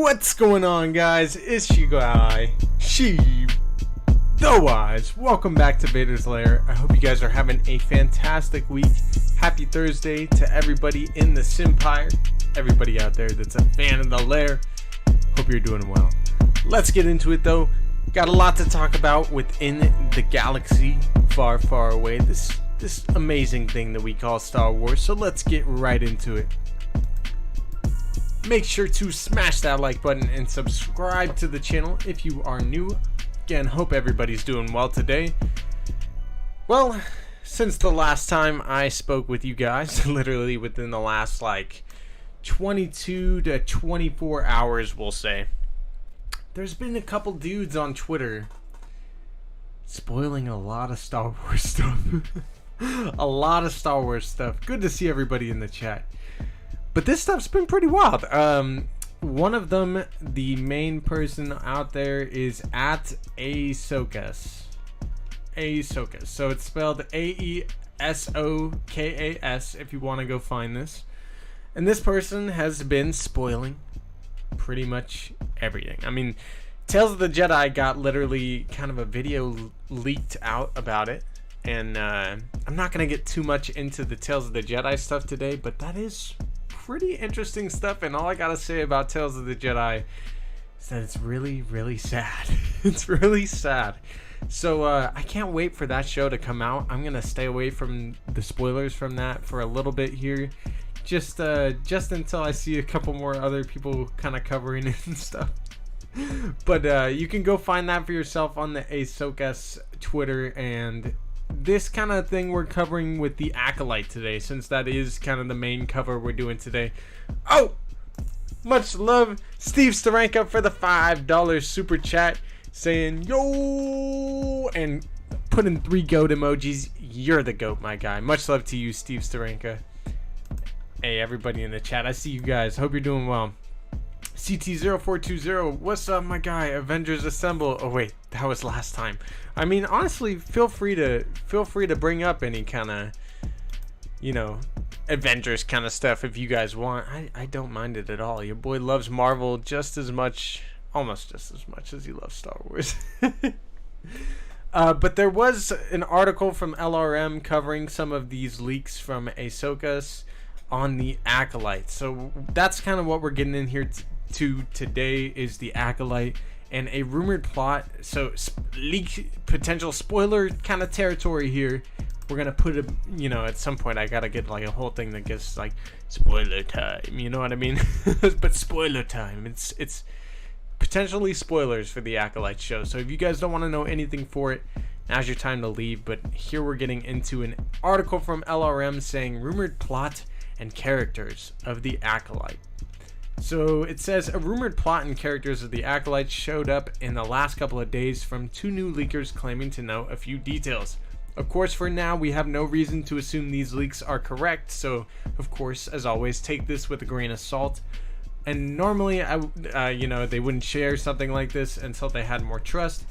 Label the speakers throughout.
Speaker 1: What's going on, guys? It's your guy, Sheep, the Wise. Welcome back to Vader's Lair. I hope you guys are having a fantastic week. Happy Thursday to everybody in the Simpire, everybody out there that's a fan of the Lair. Hope you're doing well. Let's get into it, though. Got a lot to talk about within the galaxy far, far away. This amazing thing that we call Star Wars. So let's get right into it. Make sure to smash that like button and subscribe to the channel if you are new. Again, hope everybody's doing well today. Well, since the last time I spoke with you guys, literally within the last 22 to 24 hours, we'll say, there's been a couple dudes on Twitter spoiling a lot of Star Wars stuff. A lot of Star Wars stuff. Good to see everybody in the chat. But this stuff's been pretty wild. One of them, the main person out there, is at Acolytes. Acolytes. So it's spelled A-E-S-O-K-A-S if you want to go find this. And this person has been spoiling pretty much everything. I mean, Tales of the Jedi got literally kind of a video leaked out about it. And I'm not going to get too much into the Tales of the Jedi stuff today, but that is pretty interesting stuff. And all I gotta say about Tales of the Jedi is that it's really, really sad. It's really sad. So I can't wait for that show to come out. I'm gonna stay away from the spoilers from that for a little bit here, just until I see a couple more other people kind of covering it and stuff. But you can go find that for yourself on the Acolytes Twitter. And this kind of thing we're covering with the Acolyte today, since that is kind of the main cover we're doing today. Oh, much love, Steve Staranka, for the $5 super chat, saying yo and putting 3 goat emojis. You're the goat, my guy. Much love to you, Steve Staranka. Hey, everybody in the chat, I see you guys. Hope you're doing well. CT0420, what's up, my guy? Avengers Assemble. Oh wait, that was last time. I mean, honestly, feel free to bring up any kind of, Avengers kind of stuff if you guys want. I don't mind it at all. Your boy loves Marvel just as much, almost just as much as he loves Star Wars. But there was an article from LRM covering some of these leaks from Ahsoka on the Acolyte. So that's kind of what we're getting in here to today, is the Acolyte and a rumored plot. So leak, potential spoiler kind of territory here. We're gonna put a, at some point I gotta get a whole thing that gets spoiler time, you know what I mean? But spoiler time, it's potentially spoilers for the Acolyte show. So if you guys don't want to know anything for it, now's your time to leave. But here we're getting into an article from LRM saying rumored plot and characters of the Acolyte. So it says a rumored plot and characters of the Acolyte showed up in the last couple of days from 2 new leakers claiming to know a few details. Of course, for now, we have no reason to assume these leaks are correct, so of course, as always, take this with a grain of salt. And normally, they wouldn't share something like this until they had more trust.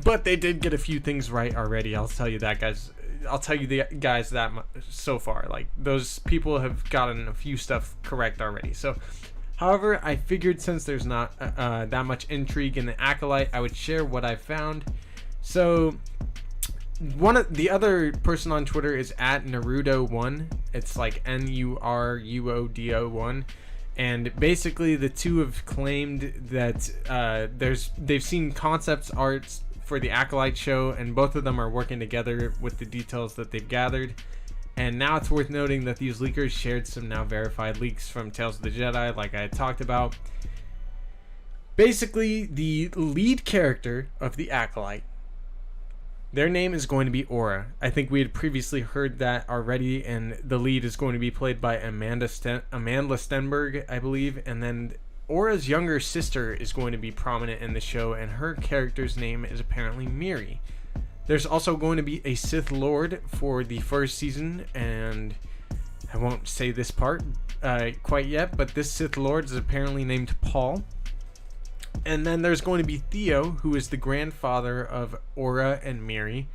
Speaker 1: But they did get a few things right already. I'll tell you that, guys. I'll tell you the guys that so far. Those people have gotten a few stuff correct already. So, however, I figured since there's not that much intrigue in the Acolyte, I would share what I found. So, one of the other person on Twitter is at Naruto1. It's Nurudo1. And basically, the two have claimed that they've seen concept arts for the Acolyte show, and both of them are working together with the details that they've gathered. And now it's worth noting that these leakers shared some now verified leaks from Tales of the Jedi, like I had talked about. Basically, the lead character of the Acolyte, their name is going to be Aura. I think we had previously heard that already, and the lead is going to be played by Amanda Stenberg, I believe. And then Aura's younger sister is going to be prominent in the show, and her character's name is apparently Miri. There's also going to be a Sith Lord for the first season, and I won't say this part quite yet, but this Sith Lord is apparently named Paul. And then there's going to be Theo, who is the grandfather of Aura and Miri,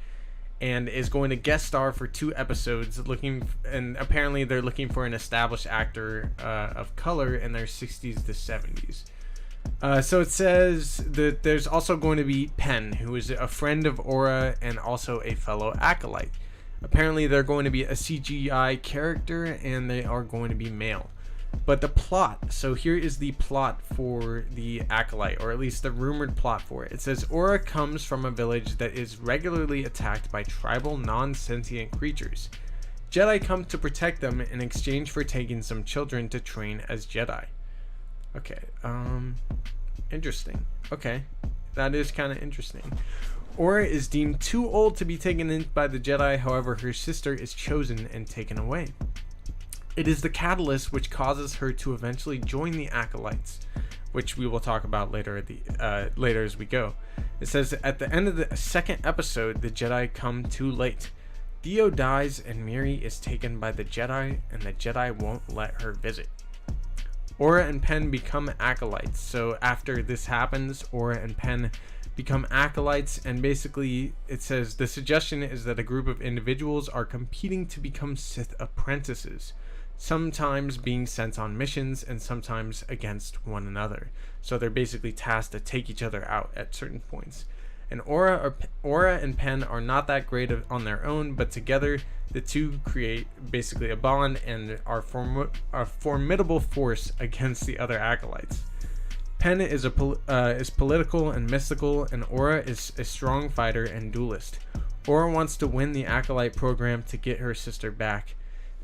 Speaker 1: and is going to guest star for 2 episodes, and apparently they're looking for an established actor of color in their 60s to 70s. So it says that there's also going to be Pen, who is a friend of Aura and also a fellow Acolyte. Apparently they're going to be a CGI character and they are going to be male. But the plot, so here is the plot for the Acolyte, or at least the rumored plot for it. It says Aura comes from a village that is regularly attacked by tribal non-sentient creatures. Jedi come to protect them in exchange for taking some children to train as Jedi. Okay, interesting. Okay, that is kind of interesting. Aura is deemed too old to be taken in by the Jedi, however, her sister is chosen and taken away. It is the catalyst which causes her to eventually join the Acolytes, which we will talk about later later as we go. It says, at the end of the second episode, the Jedi come too late. Dio dies and Miri is taken by the Jedi, and the Jedi won't let her visit. Aura and Pen become Acolytes. So after this happens, Aura and Pen become Acolytes, and basically it says the suggestion is that a group of individuals are competing to become Sith apprentices, sometimes being sent on missions and sometimes against one another. So they're basically tasked to take each other out at certain points. And Aura and Pen are not that great on their own, but together the two create basically a bond and are a formidable force against the other Acolytes. Pen is political and mystical, and Aura is a strong fighter and duelist. Aura wants to win the Acolyte program to get her sister back,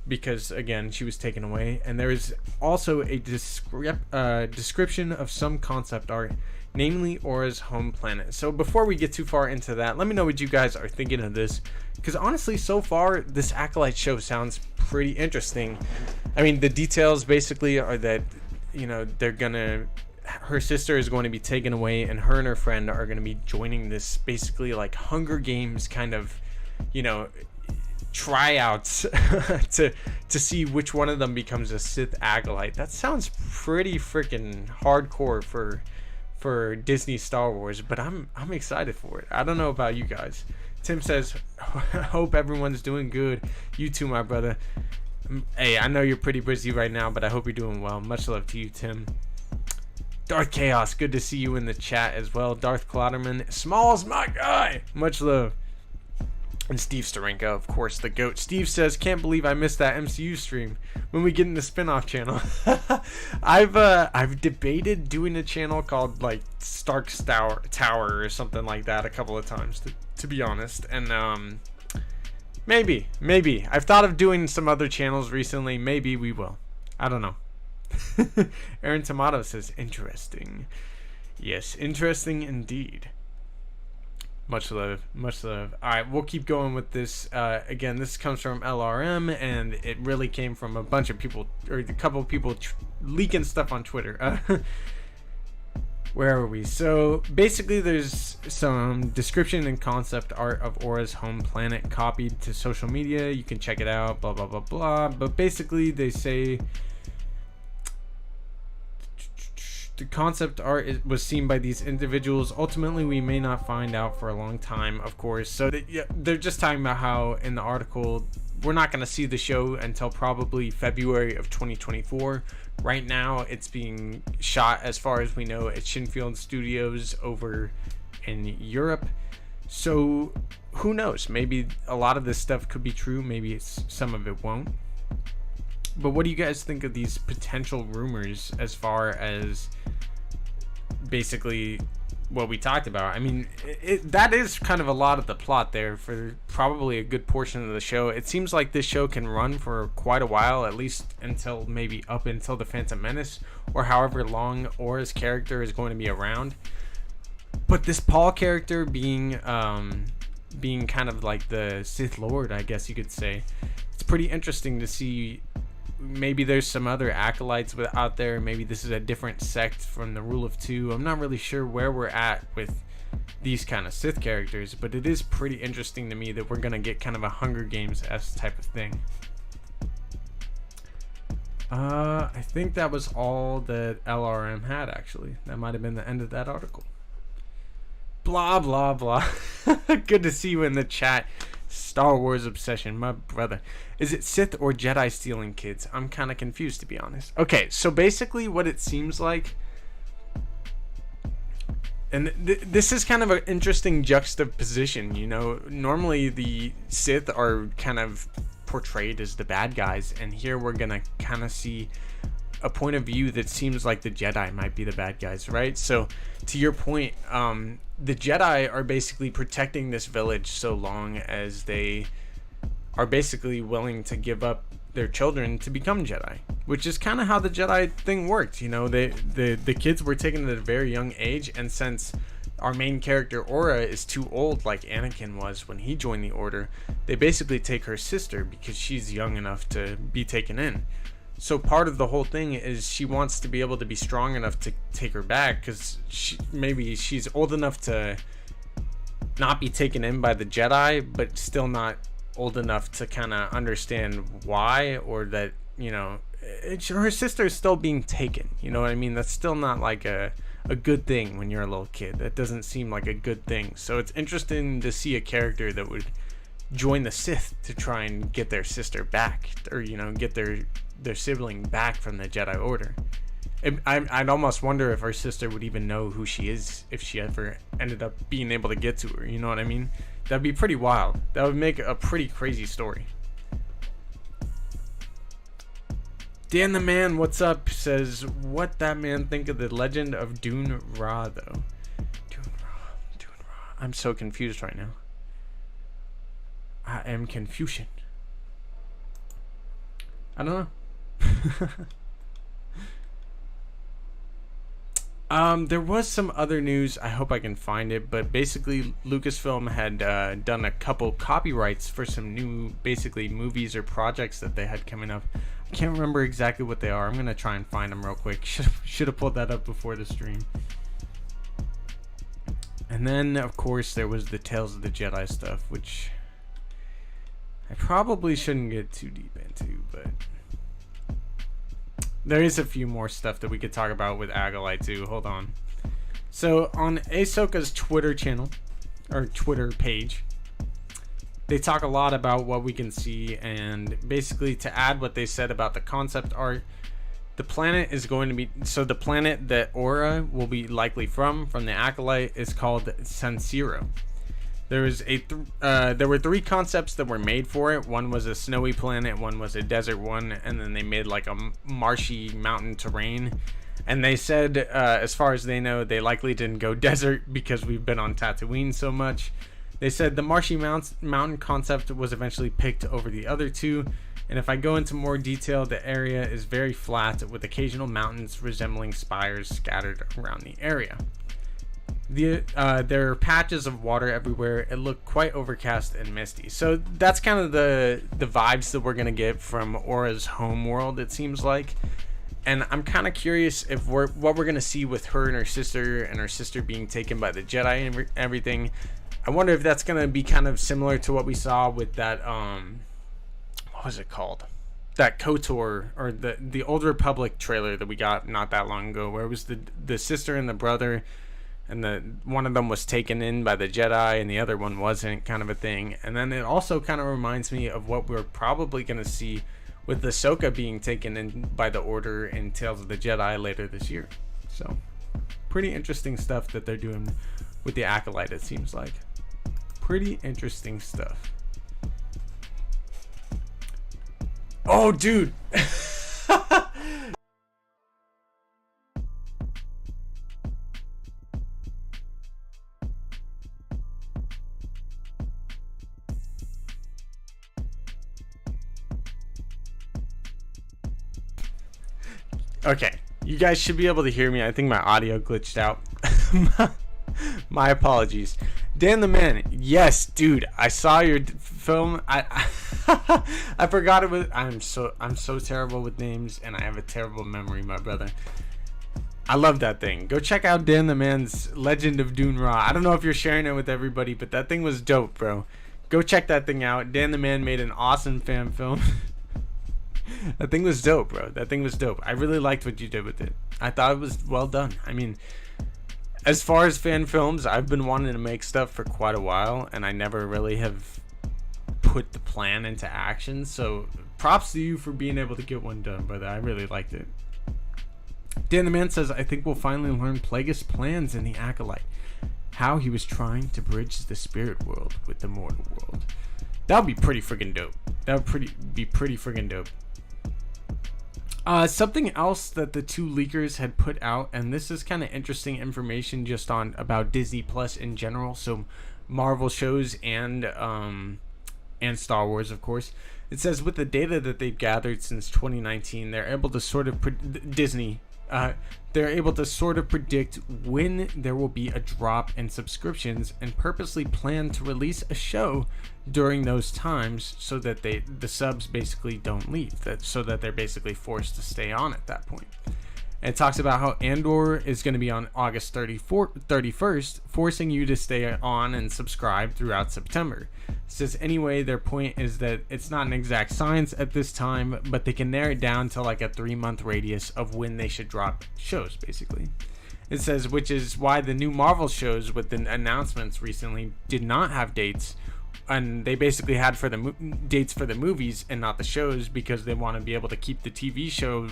Speaker 1: because again she was taken away. And there is also a description of some concept art, namely Aura's home planet. So before we get too far into that, let me know what you guys are thinking of this, because honestly so far this Acolyte show sounds pretty interesting. I mean, the details basically are that, you know, her sister is going to be taken away, and her friend are going to be joining this basically like Hunger Games kind of, you know, tryouts to see which one of them becomes a Sith Acolyte. That sounds pretty freaking hardcore for Disney Star Wars, but I'm excited for it. I don't know about you guys. Tim says, hope everyone's doing good. You too, my brother. Hey, I know you're pretty busy right now, but I hope you're doing well. Much love to you, Tim. Darth Chaos, good to see you in the chat as well. Darth Clotterman, Smalls, my guy. Much love. And Steve Starenko, of course, the GOAT. Steve says, can't believe I missed that MCU stream when we get in the spin-off channel. I've debated doing a channel called like Stark's Tower or something like that a couple of times, to be honest. And maybe I've thought of doing some other channels recently. Maybe we will. I don't know. Aaron Tomato says, interesting. Yes, interesting indeed. Much love, much love. All right, we'll keep going with this. Again, this comes from LRM, and it really came from a bunch of people, or a couple of people leaking stuff on Twitter. Where are we? So basically, there's some description and concept art of Aura's home planet copied to social media. You can check it out, blah, blah, blah, blah. But basically, they say the concept art was seen by these individuals. Ultimately, we may not find out for a long time, of course. So they're just talking about how in the article, we're not going to see the show until probably February of 2024. Right now, it's being shot, as far as we know, at Shinfield Studios over in Europe. So who knows? Maybe a lot of this stuff could be true. Maybe some of it won't. But what do you guys think of these potential rumors as far as basically what we talked about? I mean, that is kind of a lot of the plot there for probably a good portion of the show. It seems like this show can run for quite a while, at least until maybe up until the Phantom Menace, or however long Aura's character is going to be around. But this Paul character being kind of like the Sith Lord, I guess you could say, it's pretty interesting to see. Maybe there's some other Acolytes out there. Maybe this is a different sect from the Rule of Two. I'm not really sure where we're at with these kind of Sith characters, but it is pretty interesting to me that we're going to get kind of a Hunger Games-esque type of thing. I think that was all that LRM had, actually. That might have been the end of that article. Blah, blah, blah. Good to see you in the chat. Star Wars obsession, my brother. Is it Sith or Jedi stealing kids? I'm kind of confused, to be honest. Okay, so basically what it seems like And this is kind of an interesting juxtaposition, you know. Normally the Sith are kind of portrayed as the bad guys, and here we're gonna kind of see a point of view that seems like the Jedi might be the bad guys, right? So to your point, the Jedi are basically protecting this village so long as they are basically willing to give up their children to become Jedi, which is kind of how the Jedi thing worked. You know, the kids were taken at a very young age, and since our main character Aura is too old, like Anakin was when he joined the Order, they basically take her sister because she's young enough to be taken in. So part of the whole thing is she wants to be able to be strong enough to take her back, because maybe she's old enough to not be taken in by the Jedi, but still not old enough to kind of understand why, or that, you know, her sister is still being taken, you know what I mean? That's still not like a good thing when you're a little kid. That doesn't seem like a good thing. So it's interesting to see a character that would join the Sith to try and get their sister back, or, you know, get their sibling back from the Jedi Order. I'd almost wonder if her sister would even know who she is if she ever ended up being able to get to her, you know what I mean? That'd be pretty wild. That would make a pretty crazy story. Dan the Man, what's up, says, what that man think of the legend of Dune Ra, though? Dune Ra. I'm so confused right now. I am Confucian. I don't know. There was some other news. I hope I can find it, but basically Lucasfilm had done a couple copyrights for some new, basically, movies or projects that they had coming up. I can't remember exactly what they are. I'm gonna try and find them real quick. Should have pulled that up before the stream. And then, of course, there was the Tales of the Jedi stuff, which I probably shouldn't get too deep into, but there is a few more stuff that we could talk about with Acolyte too. Hold on. So on Ahsoka's Twitter channel, or Twitter page, they talk a lot about what we can see, and basically to add what they said about the concept art, the planet is going to be, so the planet that Aura will be likely from the Acolyte is called Sansiro. There were 3 concepts that were made for it. One was a snowy planet, one was a desert one, and then they made like a marshy mountain terrain. And they said, as far as they know, they likely didn't go desert because we've been on Tatooine so much. They said the marshy mountain concept was eventually picked over the other 2. And if I go into more detail, the area is very flat with occasional mountains resembling spires scattered around the area. There are patches of water everywhere. It looked quite overcast and misty. So that's kind of the vibes that we're gonna get from Aura's home world, it seems like. And I'm kind of curious if what we're gonna see with her and her sister being taken by the Jedi and everything. I wonder if that's gonna be kind of similar to what we saw with that what was it called? That KOTOR, or the Old Republic trailer that we got not that long ago, where it was the sister and the brother, and one of them was taken in by the Jedi and the other one wasn't, kind of a thing. And then it also kind of reminds me of what we're probably going to see with Ahsoka being taken in by the Order in Tales of the Jedi later this year. So pretty interesting stuff that they're doing with the Acolyte, it seems like. Pretty interesting stuff. Oh, dude. Okay, you guys should be able to hear me. I think my audio glitched out. My apologies. Dan the Man, yes, dude, I saw your film. I forgot it was. I'm so terrible with names, and I have a terrible memory, my brother. I love that thing. Go check out Dan the Man's Legend of Dune Ra. I don't know if you're sharing it with everybody, but that thing was dope, bro. Go check that thing out. Dan the Man made an awesome fan film. That thing was dope, bro. That thing was dope. I really liked what you did with it. I thought it was well done. I mean, as far as fan films, I've been wanting to make stuff for quite a while, and I never really have put the plan into action. So props to you for being able to get one done, brother. I really liked it. Dan the Man says, I think we'll finally learn Plagueis' plans in the Acolyte. How he was trying to bridge the spirit world with the mortal world. That would be pretty friggin' dope. That would be pretty friggin' dope. Something else that the two leakers had put out, and this is kind of interesting information just on about Disney Plus in general, so Marvel shows and Star Wars, of course. It says with the data that they've gathered since 2019, they're able to sort of they're able to sort of predict when there will be a drop in subscriptions and purposely plan to release a show during those times so that the subs basically don't leave, so that they're basically forced to stay on at that point. And it talks about how Andor is going to be on August 31st, forcing you to stay on and subscribe throughout September. It says anyway, their point is that it's not an exact science at this time, but they can narrow it down to like a 3-month radius of when they should drop shows, basically. It says, which is why the new Marvel shows with the announcements recently did not have dates, and they basically had for the dates for the movies and not the shows, because they want to be able to keep the TV show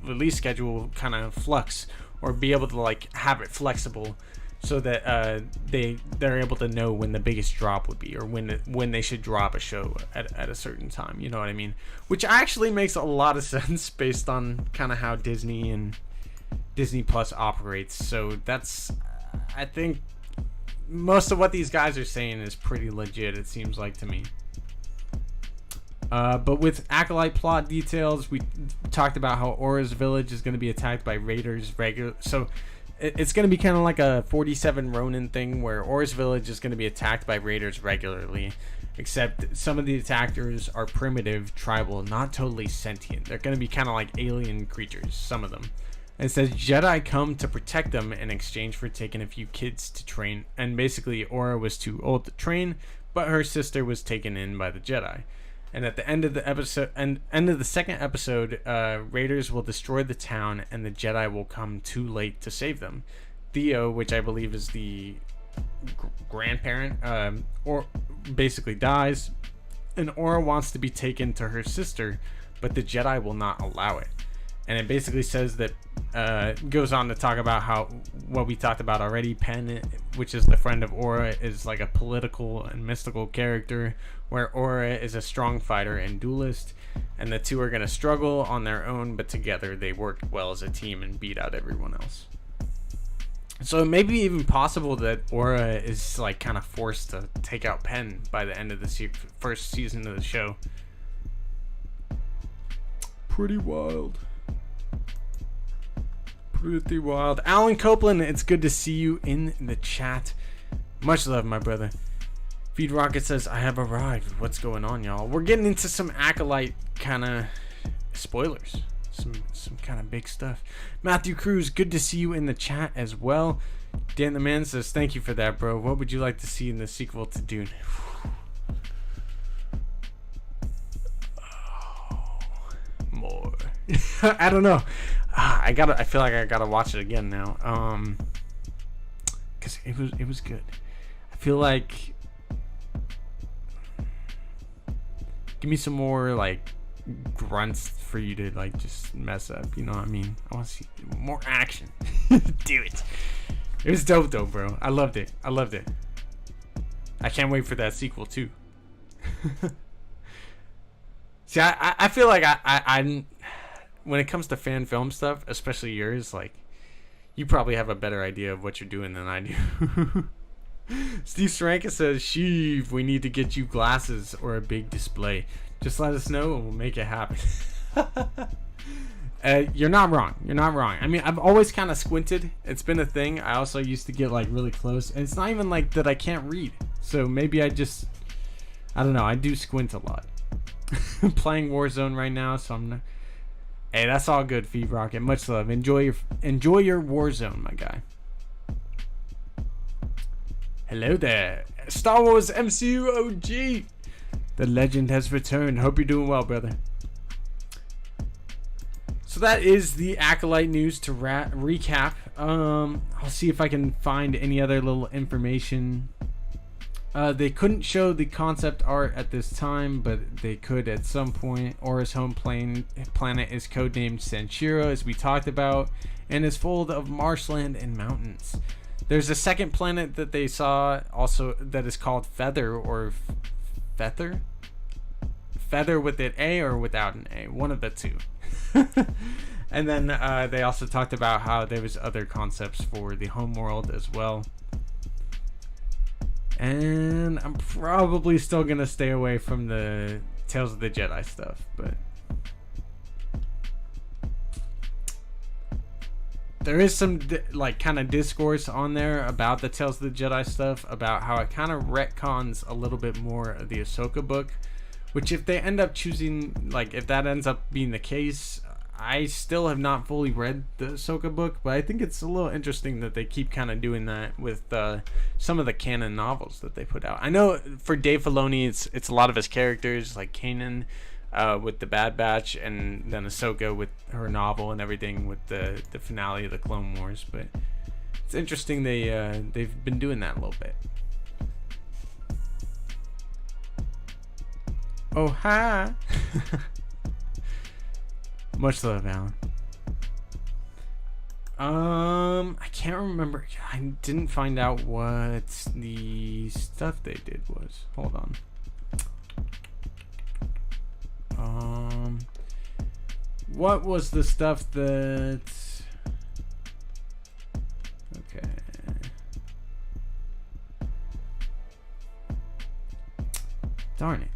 Speaker 1: release schedule kind of flux, or be able to like have it flexible, so that they're able to know when the biggest drop would be, or when they should drop a show at a certain time. You know what I mean? Which actually makes a lot of sense based on kind of how Disney and Disney Plus operates. So that's, I think, most of what these guys are saying is pretty legit, it seems like to me. But with Acolyte plot details, we talked about how Aura's village is going to be attacked by raiders so it's going to be kind of like a 47 Ronin thing, where Aura's village is going to be attacked by raiders regularly, except some of the attackers are primitive, tribal, not totally sentient. They're going to be kind of like alien creatures, some of them. It says Jedi come to protect them in exchange for taking a few kids to train, and basically Aura was too old to train, but her sister was taken in by the Jedi. And at the end of the second episode, raiders will destroy the town, and the Jedi will come too late to save them. Theo, which I believe is the grandparent, or basically dies, and Aura wants to be taken to her sister, but the Jedi will not allow it. And it basically says that, goes on to talk about how, what we talked about already, Penn, which is the friend of Aura, is like a political and mystical character, where Aura is a strong fighter and duelist, and the two are going to struggle on their own, but together they work well as a team and beat out everyone else. So it may be even possible that Aura is like kind of forced to take out Penn by the end of the first season of the show. Pretty wild. Pretty wild. Alan Copeland, it's good to see you in the chat. Much love, my brother. Feed Rocket says, I have arrived. What's going on, y'all? We're getting into some Acolyte kind of spoilers. Some kind of big stuff. Matthew Cruz, good to see you in the chat as well. Dan the Man says, thank you for that, bro. What would you like to see in the sequel to Dune? More. I don't know. I feel like I gotta watch it again now. Cause it was good. I feel like, give me some more like grunts for you to like just mess up. You know what I mean? I want to see more action. Do it. It was dope though, bro. I loved it. I can't wait for that sequel too. See, I feel like I when it comes to fan film stuff, especially yours, like, you probably have a better idea of what you're doing than I do. Steve Saranka says, Sheev, we need to get you glasses or a big display. Just let us know and we'll make it happen. You're not wrong. I mean, I've always kind of squinted. It's been a thing. I also used to get like really close. And it's not even like that I can't read. So maybe I don't know. I do squint a lot. I'm playing Warzone right now, so I'm not... Hey, that's all good, Feed Rocket. Much love. Enjoy your Warzone, my guy. Hello there, Star Wars MCU OG. The legend has returned. Hope you're doing well, brother. So that is the Acolyte news to recap. I'll see if I can find any other little information They couldn't show the concept art at this time, but they could at some point. Aura's home planet is codenamed Sanshiro, as we talked about, and is full of marshland and mountains. There's a second planet that they saw also that is called Feather, or Feather? Feather with an A or without an A, one of the two. And then they also talked about how there was other concepts for the homeworld as well. And I'm probably still gonna stay away from the Tales of the Jedi stuff, but there is some like kind of discourse on there about the Tales of the Jedi stuff, about how it kind of retcons a little bit more of the Ahsoka book, which if they end up choosing, like if that ends up being the case, I still have not fully read the Ahsoka book, but I think it's a little interesting that they keep kind of doing that with some of the canon novels that they put out. I know for Dave Filoni, it's a lot of his characters, like Kanan with the Bad Batch, and then Ahsoka with her novel and everything with the finale of the Clone Wars. But it's interesting they've been doing that a little bit. Oh, hi! Much love, Alan. I can't remember. I didn't find out what the stuff they did was. Hold on. What was the stuff that... Okay. Darn it.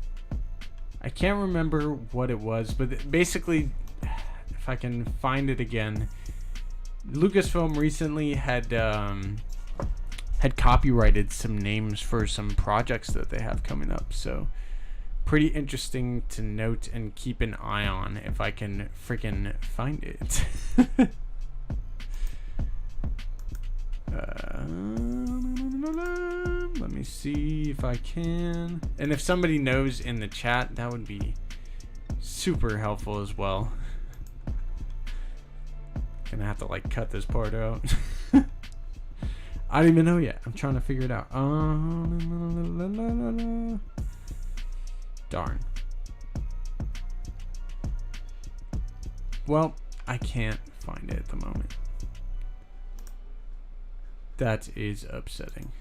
Speaker 1: I can't remember what it was, but basically... I can find it again. Lucasfilm recently had copyrighted some names for some projects that they have coming up, so pretty interesting to note and keep an eye on if I can freaking find it. Let me see if I can, and if somebody knows in the chat, that would be super helpful as well. Gonna have to like cut this part out. I don't even know yet. I'm trying to figure it out. Darn. Well, I can't find it at the moment. That is upsetting.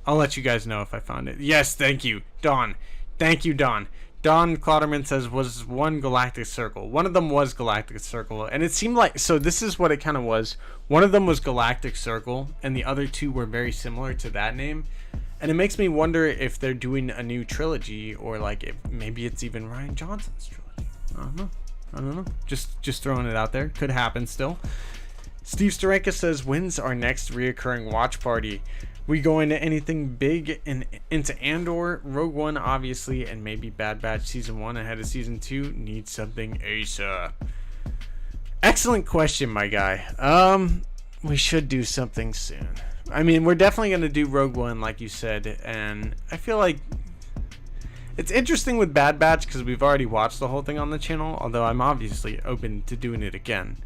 Speaker 1: I'll let you guys know if I found it. Yes, thank you, Dawn. Thank you, Dawn. Don Clotterman says, was one Galactic Circle. One of them was Galactic Circle. And it seemed like, so this is what it kind of was. One of them was Galactic Circle, and the other two were very similar to that name. And it makes me wonder if they're doing a new trilogy, or like if maybe it's even Rian Johnson's trilogy. I don't know. Just throwing it out there. Could happen still. Steve Starenka says, when's our next reoccurring watch party? We go into anything big into Andor, Rogue One, obviously, and maybe Bad Batch Season 1 ahead of Season 2. Need something ASAP. Excellent question, my guy. We should do something soon. I mean, we're definitely going to do Rogue One, like you said, and I feel like it's interesting with Bad Batch because we've already watched the whole thing on the channel, although I'm obviously open to doing it again.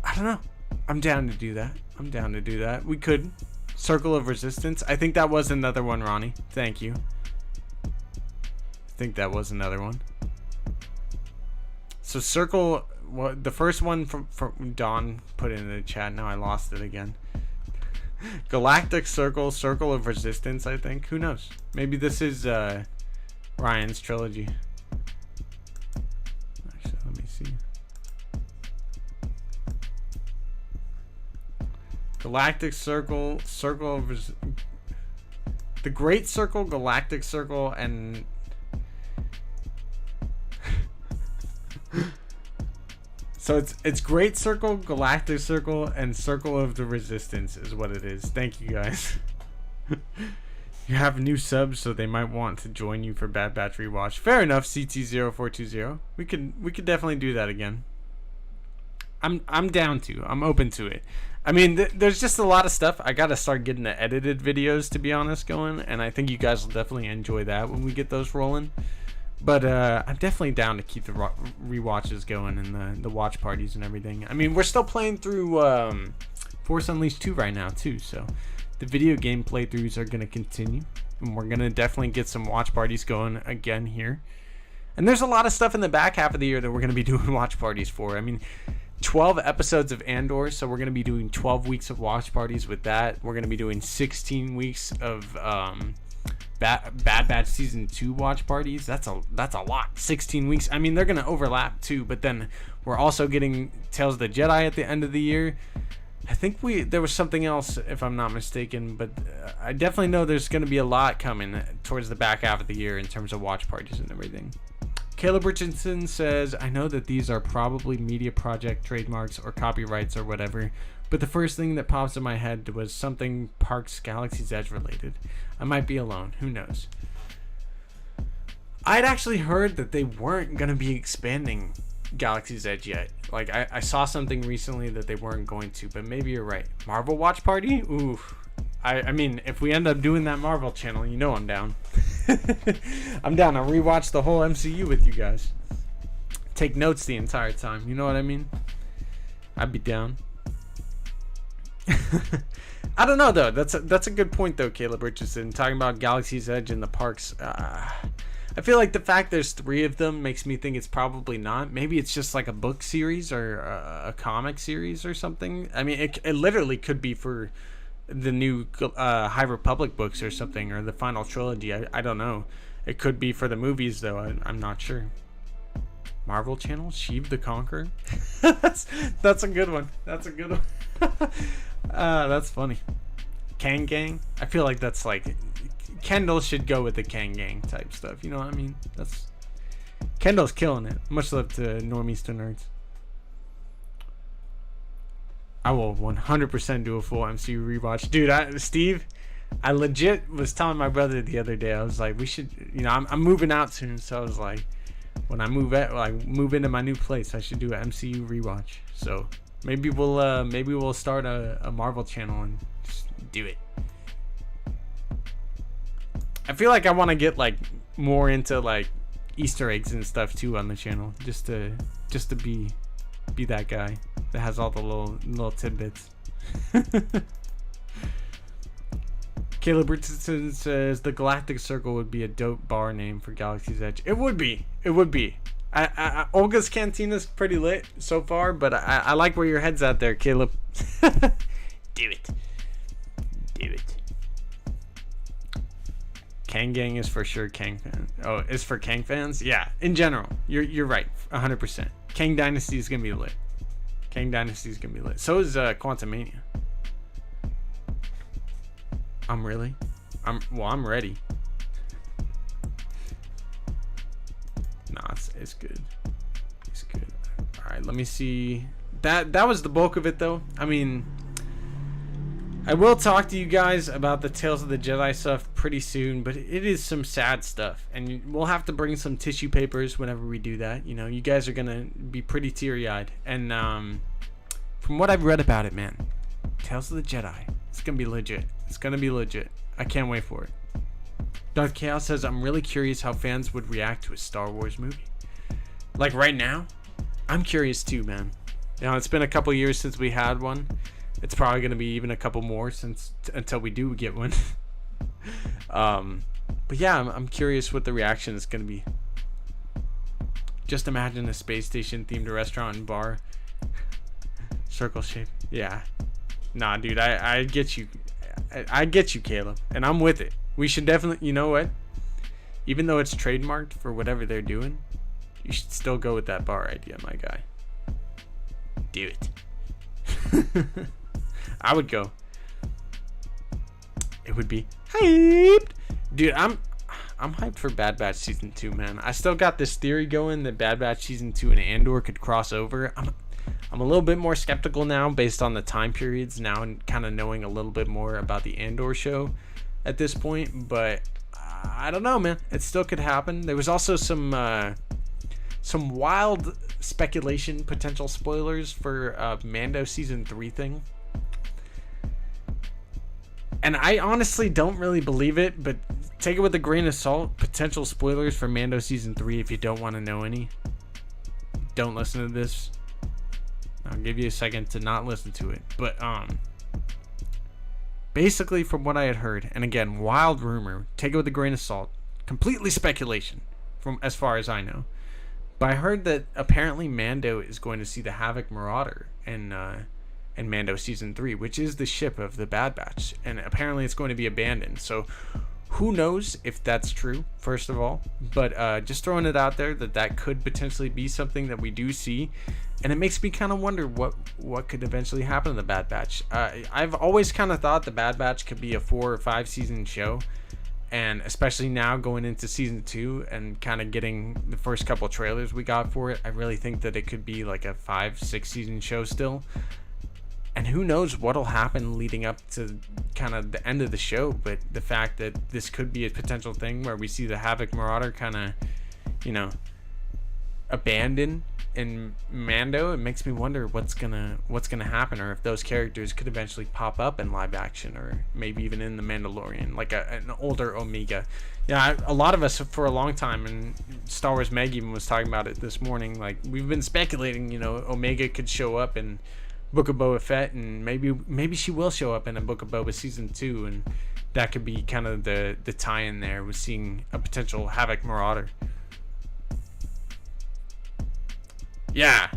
Speaker 1: I don't know. I'm down to do that. We could. Circle of Resistance. I think that was another one, Ronnie. Thank you. I think that was another one. So Circle, well, the first one from Dawn put it in the chat. Now I lost it again. Galactic Circle, Circle of Resistance, I think. Who knows? Maybe this is Ryan's trilogy. Actually, let me see. Galactic Circle, Circle of the Great Circle, Galactic Circle, and so it's Great Circle, Galactic Circle, and Circle of the Resistance is what it is. Thank you guys. You have new subs, so they might want to join you for Bad Batch rewatch. Fair enough, CT0420. We could definitely do that again. I'm down to. I'm open to it. I mean, there's just a lot of stuff. I gotta start getting the edited videos, to be honest, going, and I think you guys will definitely enjoy that when we get those rolling. But I'm definitely down to keep the rewatches going and the watch parties and everything. I mean, we're still playing through Force Unleashed 2 right now too, so The video game playthroughs are going to continue, and we're going to definitely get some watch parties going again here. And there's a lot of stuff in the back half of the year that we're going to be doing watch parties for. I mean, 12 episodes of Andor, so we're going to be doing 12 weeks of watch parties with that. We're going to be doing 16 weeks of Bad Batch Season 2 watch parties. That's a lot. 16 weeks. I mean, they're going to overlap too, but then we're also getting Tales of the Jedi at the end of the year. I think there was something else, if I'm not mistaken, but I definitely know there's going to be a lot coming towards the back half of the year in terms of watch parties and everything. Caleb Richardson says, I know that these are probably media project trademarks or copyrights or whatever, but the first thing that pops in my head was something Parks Galaxy's Edge related. I might be alone. Who knows? I'd actually heard that they weren't going to be expanding Galaxy's Edge yet. Like, I saw something recently that they weren't going to, but maybe you're right. Marvel Watch Party? Ooh. I mean, if we end up doing that Marvel channel, you know I'm down. I'm down to rewatch the whole MCU with you guys. Take notes the entire time. You know what I mean? I'd be down. I don't know, though. That's a good point, though, Caleb Richardson. Talking about Galaxy's Edge and the parks. I feel like the fact there's 3 of them makes me think it's probably not. Maybe it's just like a book series or a comic series or something. I mean, it literally could be for the new High Republic books or something, or the final trilogy. I don't know. It could be for the movies, though. I'm not sure. Marvel Channel? Sheev the Conqueror? that's a good one. That's a good one. That's funny. Kang Gang? I feel like that's like... Kendall should go with the Kang Gang type stuff. You know what I mean? Kendall's killing it. Much love to normies to nerds. I will 100% do a full MCU rewatch. Dude, Steve, I legit was telling my brother the other day, I was like, we should, I'm moving out soon, so I was like, when I move into my new place, I should do an MCU rewatch. So maybe we'll start a Marvel channel and just do it. I feel like I want to get like more into like Easter eggs and stuff too on the channel, just to be that guy that has all the little tidbits. Caleb Richardson says the Galactic Circle would be a dope bar name for Galaxy's Edge. It would be. Olga's Cantina's pretty lit so far, but I like where your head's at there, Caleb. Do it. Kang Gang is for sure Kang fans. Oh, is for Kang fans? Yeah, in general. You're right, 100%. Kang Dynasty is gonna be lit. So is Quantumania. I'm ready. Nah, it's good. All right, let me see. That was the bulk of it, though. I mean, I will talk to you guys about the Tales of the Jedi stuff pretty soon, but it is some sad stuff, and we'll have to bring some tissue papers whenever we do that. You guys are gonna be pretty teary-eyed, and from what I've read about it, man, Tales of the Jedi, it's gonna be legit. I can't wait for it. Darth Chaos says, I'm really curious how fans would react to a Star Wars movie. Like right now, I'm curious too, man. It's been a couple years since we had one. It's probably going to be even a couple more until we do get one. But yeah, I'm curious what the reaction is going to be. Just imagine a space station themed restaurant and bar. Circle shape. Yeah. Nah, dude, I get you. I get you, Caleb. And I'm with it. We should definitely, you know what? Even though it's trademarked for whatever they're doing, you should still go with that bar idea, my guy. Do it. I would go. It would be hyped. Dude, I'm hyped for Bad Batch Season 2, man. I still got this theory going that Bad Batch Season 2 and Andor could cross over. I'm a little bit more skeptical now based on the time periods now and kind of knowing a little bit more about the Andor show at this point, but I don't know, man. It still could happen. There was also some wild speculation, potential spoilers for Mando Season 3 thing. And I honestly don't really believe it, but take it with a grain of salt. Potential spoilers for Mando Season 3 if you don't want to know any. Don't listen to this. I'll give you a second to not listen to it. But basically from what I had heard, and again, wild rumor, take it with a grain of salt, completely speculation from as far as I know. But I heard that apparently Mando is going to see the Havoc Marauder in Mando Season 3, which is the ship of the Bad Batch. And apparently it's going to be abandoned. So who knows if that's true, first of all. But just throwing it out there that could potentially be something that we do see. And it makes me kind of wonder what could eventually happen to the Bad Batch. I've always kind of thought the Bad Batch could be a 4 or 5 season show. And especially now going into season 2 and kind of getting the first couple trailers we got for it, I really think that it could be like a 5-6 season show still. And who knows what'll happen leading up to kind of the end of the show. But the fact that this could be a potential thing where we see the Havoc Marauder kind of, abandoned in Mando, it makes me wonder what's gonna happen, or if those characters could eventually pop up in live action, or maybe even in the Mandalorian, like an older Omega. Yeah, a lot of us for a long time, and Star Wars Meg even was talking about it this morning. Like, we've been speculating, Omega could show up in Book of Boba Fett, and maybe she will show up in a Book of Boba season 2, and that could be kind of the tie-in there with seeing a potential Havoc Marauder. Yeah.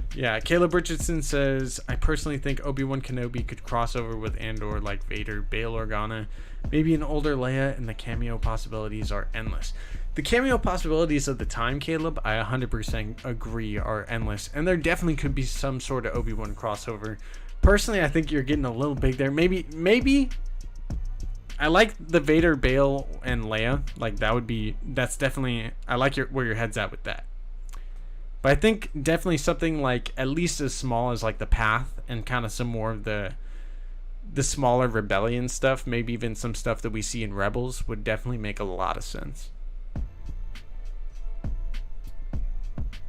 Speaker 1: Caleb Richardson says, I personally think Obi-Wan Kenobi could cross over with Andor like Vader, Bail Organa, maybe an older Leia, and the cameo possibilities are endless. The cameo possibilities of the time, Caleb, I 100% agree are endless, and there definitely could be some sort of Obi-Wan crossover. Personally, I think you're getting a little big there. Maybe I like the Vader, Bail, and Leia. Like, that's definitely, I like where your head's at with that. But I think definitely something like at least as small as like the Path, and kind of some more of the smaller rebellion stuff, maybe even some stuff that we see in Rebels, would definitely make a lot of sense.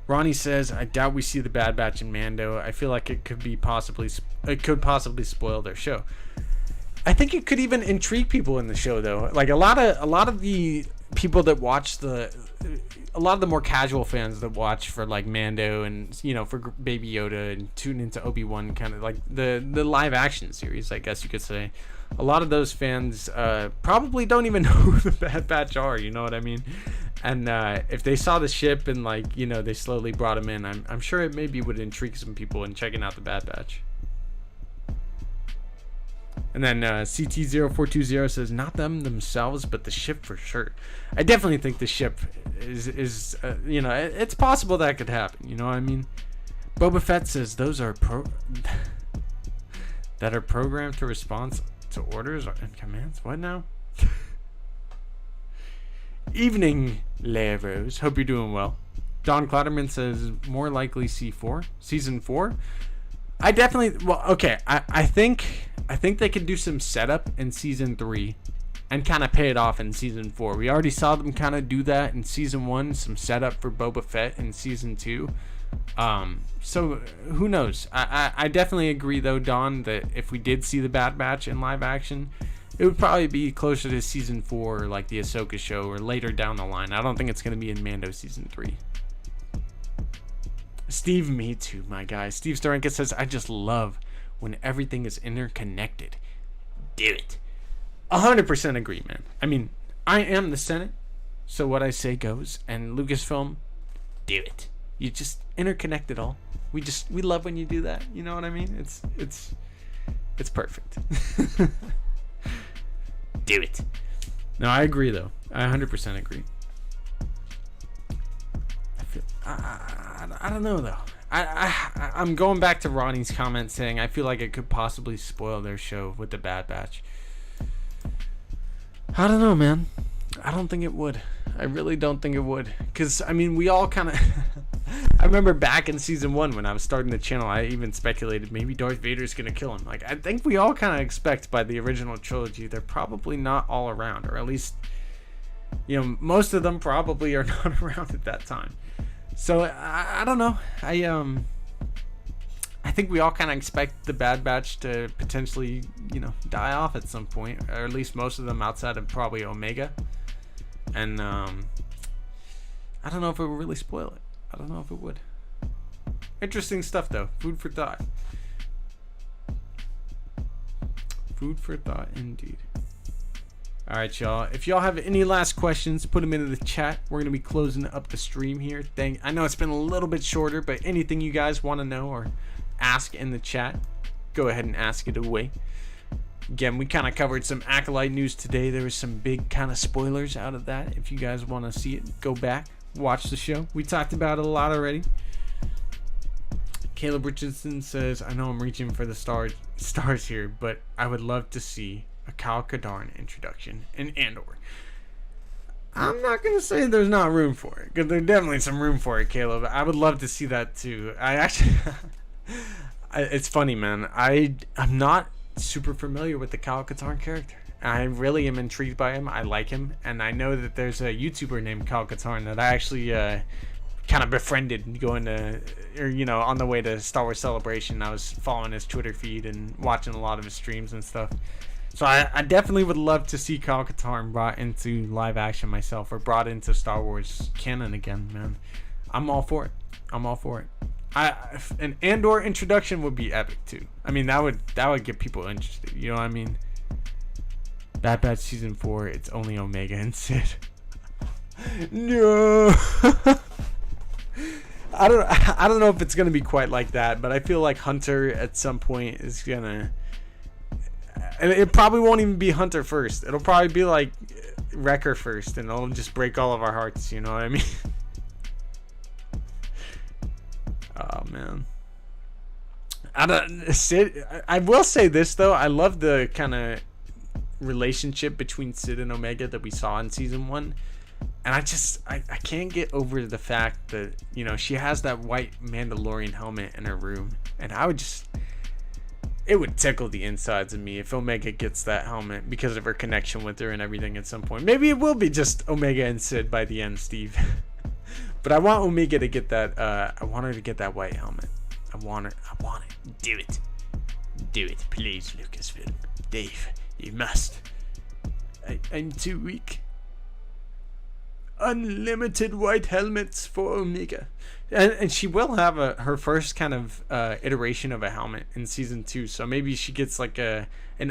Speaker 1: Ronnie says, I doubt we see the Bad Batch in Mando. I feel like it could possibly spoil their show. I think it could even intrigue people in the show, though. Like a lot of the people that watch a lot of the more casual fans that watch for like Mando and for Baby Yoda and tune into Obi-Wan, kind of like the live action series, I guess you could say. A lot of those fans probably don't even know who the Bad Batch are, you know what I mean? And if they saw the ship and they slowly brought him in, I'm sure it maybe would intrigue some people in checking out the Bad Batch. And then CT0420 says, not them themselves, but the ship for sure. I definitely think the ship is it's possible that could happen. You know what I mean? Boba Fett says those are that are programmed to respond to orders and commands. What now? Evening, Leia Rose. Hope you're doing well. Don Clatterman says more likely season 4. I definitely, I think they could do some setup in season 3 and kind of pay it off in season 4. We already saw them kind of do that in season 1, some setup for Boba Fett in season 2. So who knows? I definitely agree though, Don, that if we did see the Bad Batch in live action, it would probably be closer to season 4, or like the Ahsoka show, or later down the line. I don't think it's going to be in Mando season 3. Steve, me too, my guy. Steve Storenka says, I just love when everything is interconnected. Do it. 100% agree, man. I mean, I am the Senate, so what I say goes. And Lucasfilm, do it. You just interconnect it all. We love when you do that. You know what I mean? It's perfect. Do it. No, I agree though. I 100% agree. I don't know though. I'm going back to Ronnie's comment saying I feel like it could possibly spoil their show with the Bad Batch. I don't know, man. I don't think it would. I really don't think it would. Because, I mean, we all kind of... I remember back in season 1 when I was starting the channel, I even speculated maybe Darth Vader's going to kill him. Like, I think we all kind of expect by the original trilogy they're probably not all around. Or at least, most of them probably are not around at that time. So, I don't know. I think we all kind of expect the Bad Batch to potentially, die off at some point. Or at least most of them outside of probably Omega. And, I don't know if it would really spoil it. I don't know if it would. Interesting stuff, though. Food for thought. Food for thought, indeed. All right, y'all. If y'all have any last questions, put them into the chat. We're gonna be closing up the stream here. I know it's been a little bit shorter, but anything you guys want to know or ask in the chat, go ahead and ask it away. Again, we kind of covered some Acolyte news today. There was some big kind of spoilers out of that. If you guys want to see it, go back, watch the show. We talked about it a lot already. Caleb Richardson says, I know I'm reaching for the stars here, but I would love to see a Kyle Katarn introduction in Andor. I'm not going to say there's not room for it, because there's definitely some room for it, Caleb. I would love to see that too. I actually... it's funny, man. I'm not super familiar with the Kyle Katarn character. I really am intrigued by him. I like him, and I know that there's a YouTuber named Kyle Katarn that I actually kind of befriended going to, or on the way to Star Wars Celebration. I was following his Twitter feed and watching a lot of his streams and stuff. So I definitely would love to see Kyle Katarn brought into live action myself, or brought into Star Wars canon again, man. I'm all for it. I'm all for it. An Andor introduction would be epic too. I mean, that would get people interested. You know what I mean? Bad Batch season 4. It's only Omega and Sid. No. I don't know if it's gonna be quite like that, but I feel like Hunter at some point is gonna. And it probably won't even be Hunter first. It'll probably be like Wrecker first, and it'll just break all of our hearts. You know what I mean? Oh man. I will say this though. I love the kind of relationship between Sid and Omega that we saw in season 1. And I can't get over the fact that, she has that white Mandalorian helmet in her room. And it would tickle the insides of me if Omega gets that helmet because of her connection with her and everything at some point. Maybe it will be just Omega and Sid by the end, Steve. But I want Omega to get that, I want her to get that white helmet. I want it. Do it. Do it, please, Lucasfilm. Dave, you must. I'm too weak. Unlimited white helmets for Omega, and she will have her first kind of iteration of a helmet in season 2. So maybe she gets like an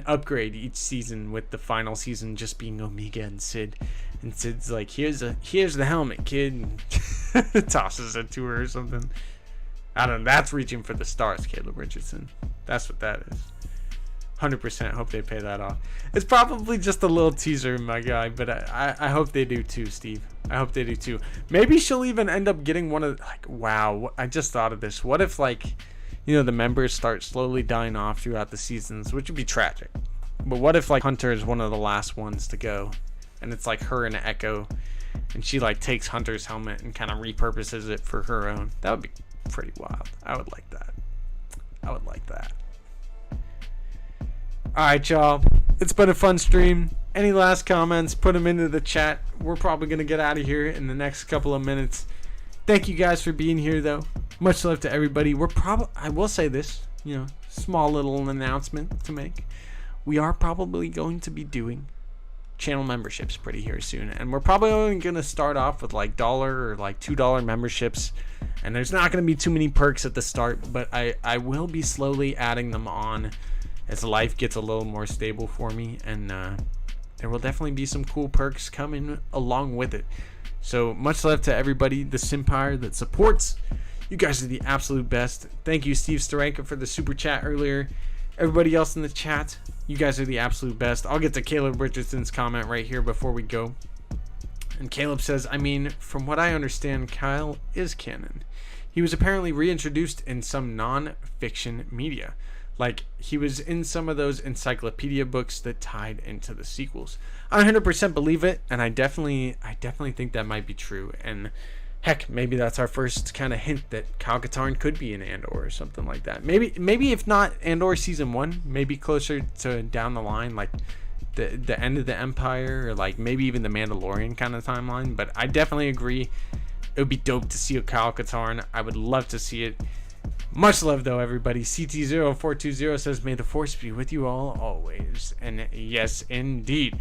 Speaker 1: upgrade each season, with the final season just being Omega and Sid. And Sid's like, here's the helmet, kid, and tosses it to her or something. I don't know. That's reaching for the stars, Caleb Richardson. That's what that is. 100% hope they pay that off. It's probably just a little teaser, my guy, but I hope they do too, Steve. I hope they do too. Maybe she'll even end up getting one of, wow, I just thought of this. What if, the members start slowly dying off throughout the seasons, which would be tragic. But what if, Hunter is one of the last ones to go, and it's her and Echo, and she, takes Hunter's helmet and kind of repurposes it for her own? That would be pretty wild. I would like that. Alright, y'all. It's been a fun stream. Any last comments, put them into the chat. We're probably going to get out of here in the next couple of minutes. Thank you guys for being here, though. Much love to everybody. I will say this, small little announcement to make. We are probably going to be doing channel memberships pretty here soon. And we're probably only going to start off with $1 or $2 memberships. And there's not going to be too many perks at the start, but I will be slowly adding them on as life gets a little more stable for me, and there will definitely be some cool perks coming along with it. So much love to everybody, the Simpire that supports. You guys are the absolute best. Thank you, Steve Starenka, for the super chat earlier. Everybody else in the chat, you guys are the absolute best. I'll get to Caleb Richardson's comment right here before we go. And Caleb says, from what I understand, Kyle is canon. He was apparently reintroduced in some non-fiction media. He was in some of those encyclopedia books that tied into the sequels. I 100% believe it, and I definitely think that might be true. And heck, maybe that's our first kind of hint that Kyle Katarn could be in Andor or something like that. Maybe if not Andor season 1, maybe closer to down the line, the end of the Empire, or maybe even the Mandalorian kind of timeline. But I definitely agree. It would be dope to see a Kyle Katarn. I would love to see it. Much love, though, everybody. CT0420 says, may the force be with you all always. And yes, indeed.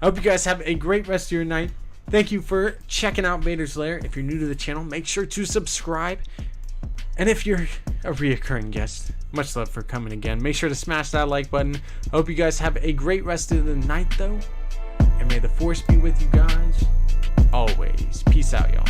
Speaker 1: I hope you guys have a great rest of your night. Thank you for checking out Vader's Lair. If you're new to the channel, make sure to subscribe. And if you're a reoccurring guest, much love for coming again. Make sure to smash that like button. I hope you guys have a great rest of the night, though. And may the force be with you guys always. Peace out, y'all.